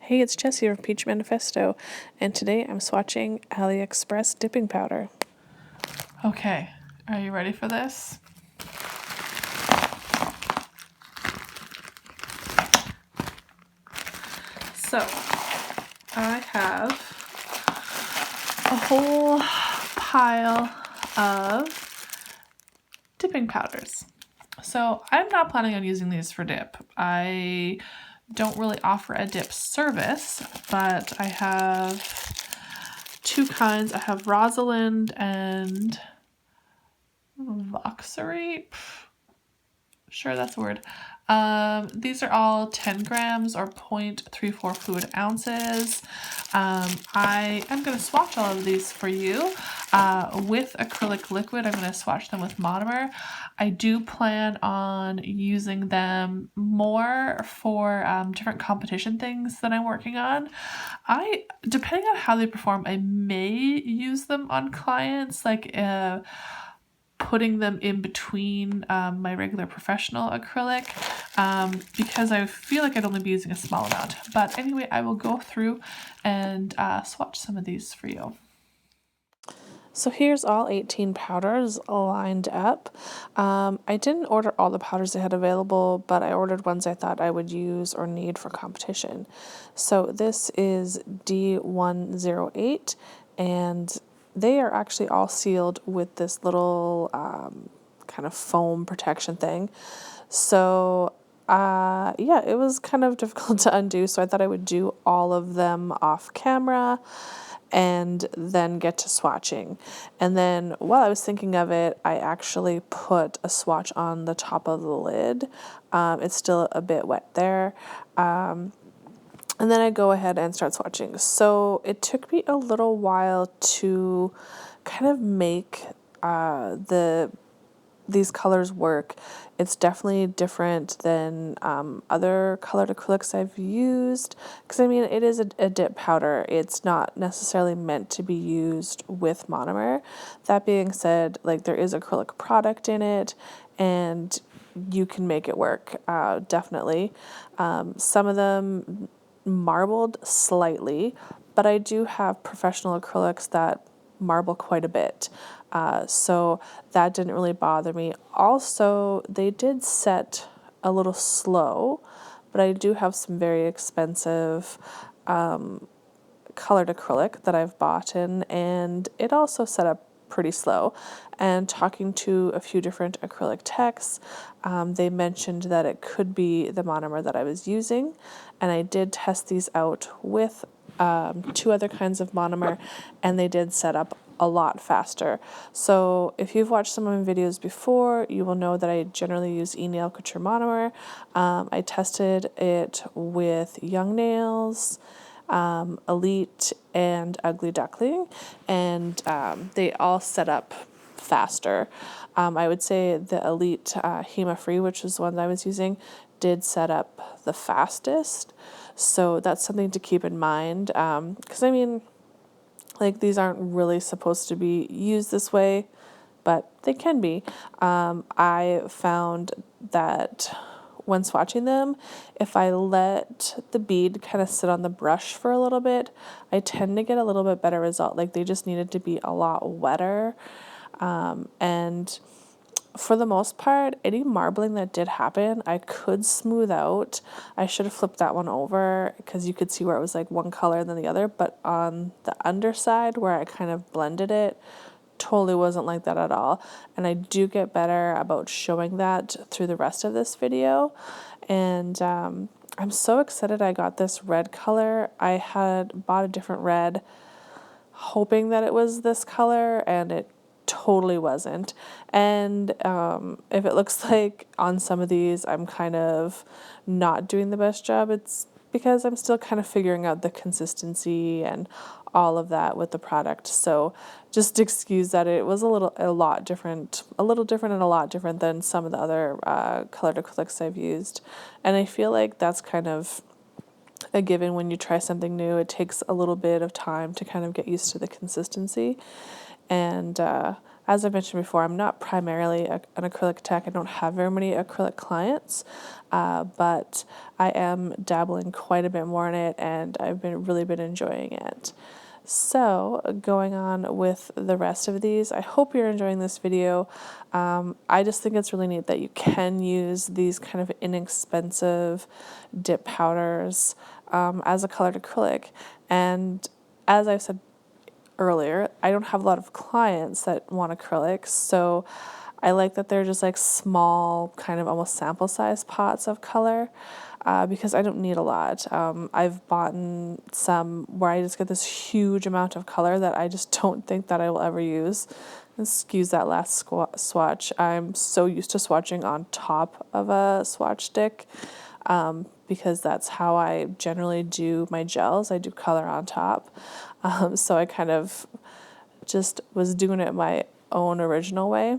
Hey, it's Jessie from Peach Manifesto, and today I'm swatching AliExpress dipping powder. Okay, are you ready for this? So, I have a whole pile of dipping powders. So, I'm not planning on using these for dip. I don't really offer a dip service, but I have two kinds. I have Rosalind and Voxery. Sure, that's a word. These are all 10 grams or 0.34 fluid ounces. I am going to swatch all of these for you with acrylic liquid. I'm going to swatch them with monomer. I do plan on using them more for different competition things that I'm working on. Depending on how they perform, I may use them on clients, like putting them in between my regular professional acrylic because I feel like I'd only be using a small amount. But anyway, I will go through and swatch some of these for you. So here's all 18 powders lined up. I didn't order all the powders they had available, but I ordered ones I thought I would use or need for competition. So this is D108, and they are actually all sealed with this little kind of foam protection thing. So yeah, it was kind of difficult to undo, so I thought I would do all of them off camera and then get to swatching. And then while I was thinking of it, I actually put a swatch on the top of the lid. It's still a bit wet there. And then I go ahead and start swatching. So it took me a little while to kind of make these colors work. It's definitely different than other colored acrylics I've used, because I mean, it is a dip powder. It's not necessarily meant to be used with monomer. That being said, like, there is acrylic product in it and you can make it work, definitely. Some of them marbled slightly, but I do have professional acrylics that marble quite a bit. So that didn't really bother me. Also, they did set a little slow, but I do have some very expensive colored acrylic that I've bought in, and it also set up pretty slow. And talking to a few different acrylic techs, they mentioned that it could be the monomer that I was using, and I did test these out with two other kinds of monomer, and they did set up a lot faster. So if you've watched some of my videos before, you will know that I generally use e-nail couture monomer. I tested it with Young Nails, Elite, and Ugly Duckling, and they all set up faster. I would say the Elite Hema Free, which was the one that I was using, did set up the fastest. So that's something to keep in mind, because I mean, like, these aren't really supposed to be used this way, but they can be. I found that when swatching them, if I let the bead kind of sit on the brush for a little bit, I tend to get a little bit better result. Like, they just needed to be a lot wetter. And for the most part, any marbling that did happen, I could smooth out. I should have flipped that one over because you could see where it was like one color than the other, but on the underside where I kind of blended it, totally wasn't like that at all. And I do get better about showing that through the rest of this video. And I'm so excited I got this red color. I had bought a different red hoping that it was this color, and it totally wasn't. And if it looks like on some of these I'm kind of not doing the best job, it's because I'm still kind of figuring out the consistency and all of that with the product. So just excuse that it was a lot different and a lot different than some of the other colored acrylics I've used. And I feel like that's kind of a given when you try something new. It takes a little bit of time to kind of get used to the consistency. And as I mentioned before, I'm not primarily an acrylic tech. I don't have very many acrylic clients, but I am dabbling quite a bit more in it, and I've really been enjoying it. So going on with the rest of these, I hope you're enjoying this video. I just think it's really neat that you can use these kind of inexpensive dip powders as a colored acrylic. And as I said earlier, I don't have a lot of clients that want acrylics, so I like that they're just like small, kind of almost sample size pots of color, because I don't need a lot. I've bought some where I just get this huge amount of color that I just don't think that I will ever use. Excuse that last swatch. I'm so used to swatching on top of a swatch stick, because that's how I generally do my gels. I do color on top. So I kind of just was doing it my own original way.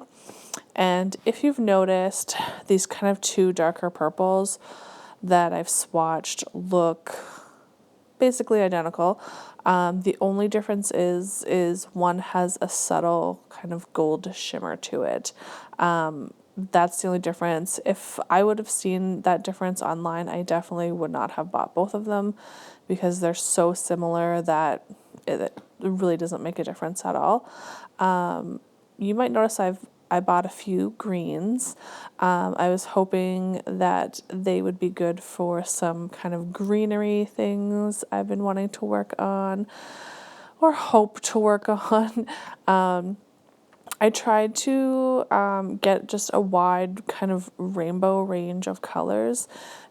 And if you've noticed, these kind of two darker purples that I've swatched look basically identical. The only difference is one has a subtle kind of gold shimmer to it. That's the only difference. If I would have seen that difference online, I definitely would not have bought both of them, because they're so similar that it really doesn't make a difference at all. You might notice I bought a few greens. I was hoping that they would be good for some kind of greenery things I've been wanting to work on, or hope to work on. I tried to get just a wide kind of rainbow range of colors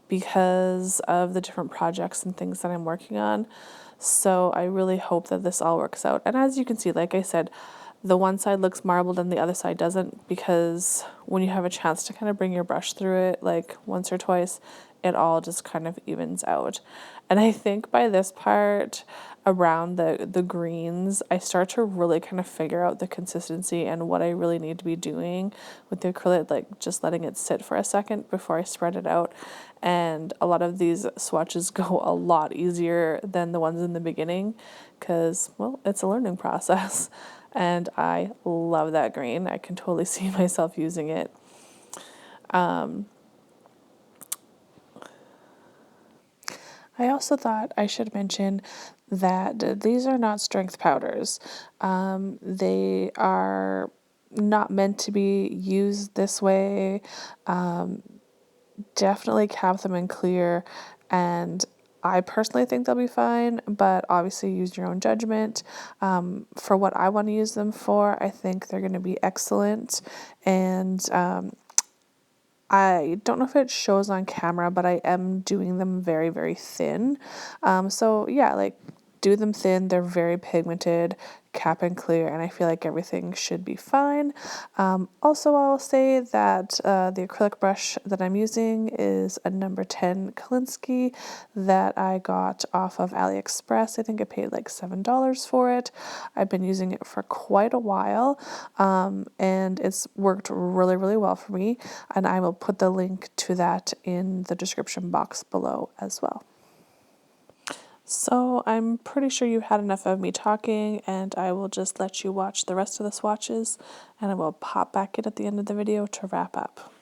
because of the different projects and things that I'm working on. So I really hope that this all works out. And as you can see, like I said, the one side looks marbled and the other side doesn't, because when you have a chance to kind of bring your brush through it like once or twice, it all just kind of evens out. And I think by this part around the greens, I start to really kind of figure out the consistency and what I really need to be doing with the acrylic, like just letting it sit for a second before I spread it out. And a lot of these swatches go a lot easier than the ones in the beginning, because, well, it's a learning process. And I love that green. I can totally see myself using it. I also thought I should mention that these are not strength powders. They are not meant to be used this way. Definitely cap them in clear, and I personally think they'll be fine, but obviously use your own judgment. For what I want to use them for, I think they're going to be excellent. And I don't know if it shows on camera, but I am doing them very, very thin. So yeah, like, do them thin. They're very pigmented, cap and clear, and I feel like everything should be fine. Also, I'll say that the acrylic brush that I'm using is a number 10 Kolinsky that I got off of AliExpress. I think I paid like $7 for it. I've been using it for quite a while, and it's worked really, really well for me, and I will put the link to that in the description box below as well. So I'm pretty sure you've had enough of me talking, and I will just let you watch the rest of the swatches, and I will pop back in at the end of the video to wrap up.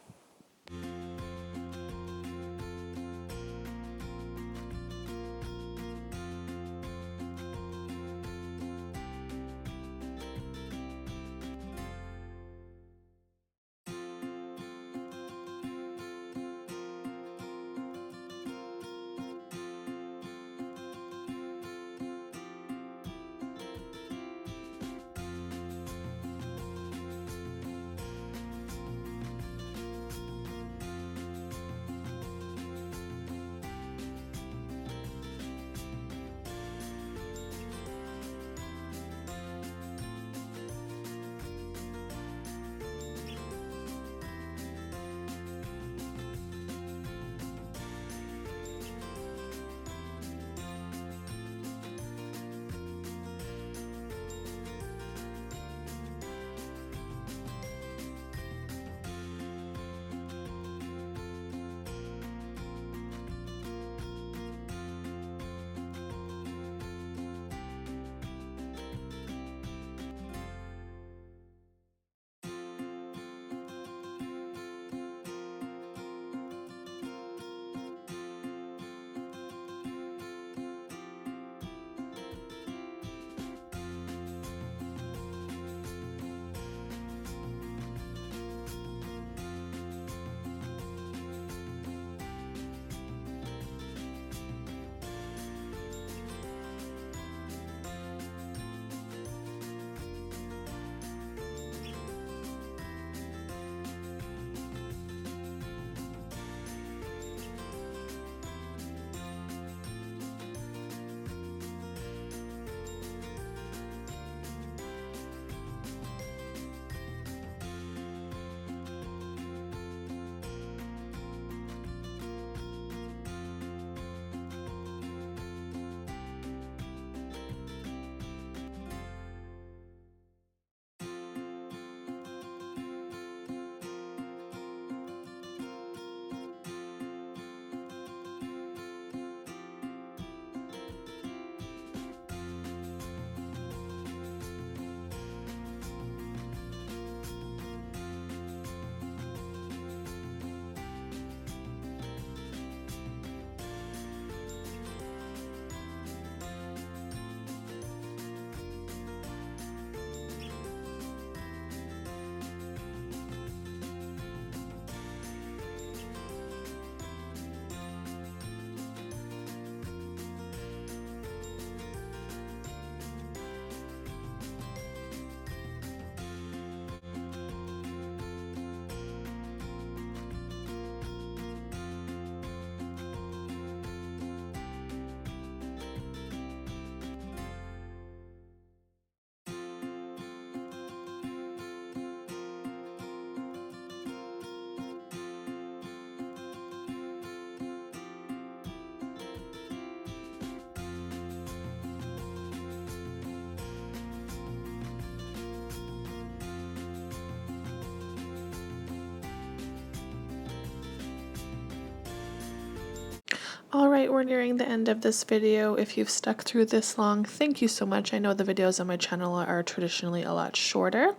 All right, we're nearing the end of this video. If you've stuck through this long, thank you so much. I know the videos on my channel are traditionally a lot shorter.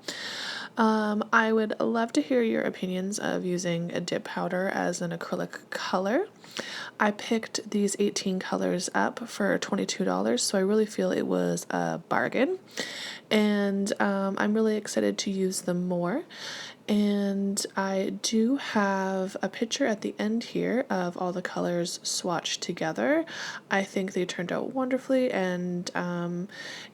I would love to hear your opinions of using a dip powder as an acrylic color. I picked these 18 colors up for $22, so I really feel it was a bargain. And I'm really excited to use them more. And I do have a picture at the end here of all the colors swatched together. I think they turned out wonderfully, and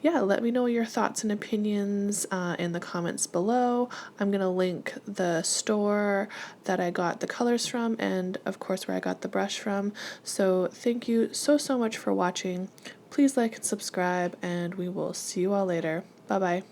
yeah, let me know your thoughts and opinions in the comments below. I'm gonna link the store that I got the colors from, and of course where I got the brush from. So thank you so much for watching. Please like and subscribe, and we will see you all later. Bye bye.